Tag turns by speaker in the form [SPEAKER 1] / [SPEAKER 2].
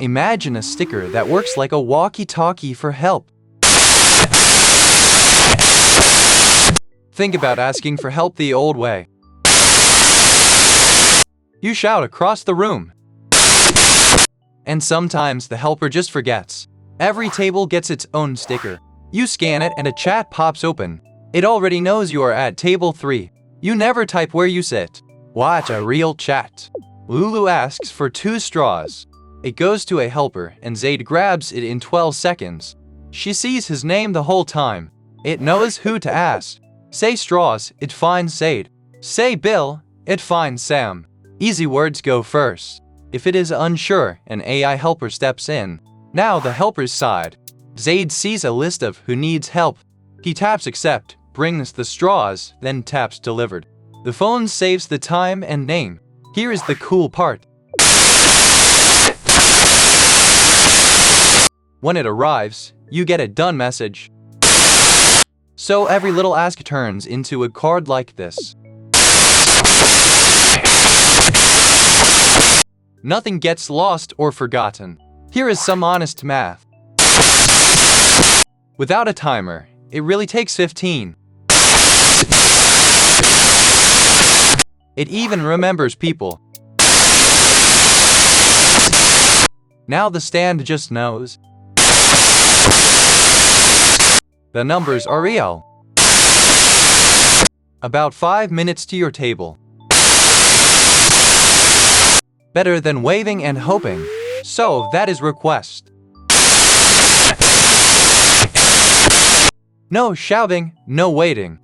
[SPEAKER 1] Imagine a sticker that works like a walkie-talkie for help. Think about asking for help the old way. You shout across the room. And sometimes the helper just forgets. Every table gets its own sticker. You scan it and a chat pops open. It already knows you are at table 3. You never type where you sit. Watch a real chat. Lulu asks for 2 straws. It goes to a helper and Zayd grabs it in 12 seconds. She sees his name the whole time. It knows who to ask. Say straws, it finds Zayd. Say Bill, it finds Sam. Easy words go first. If it is unsure, an AI helper steps in. Now the helper's side. Zayd sees a list of who needs help. He taps accept, brings the straws, then taps delivered. The phone saves the time and name. Here is the cool part. When it arrives, you get a done message. So every little ask turns into a card like this. Nothing gets lost or forgotten. Here is some honest math. Without a timer, it really takes 15. It even remembers people. Now the stand just knows. The numbers are real. About 5 minutes to your table. Better than waving and hoping. So that is request. No shouting, no waiting.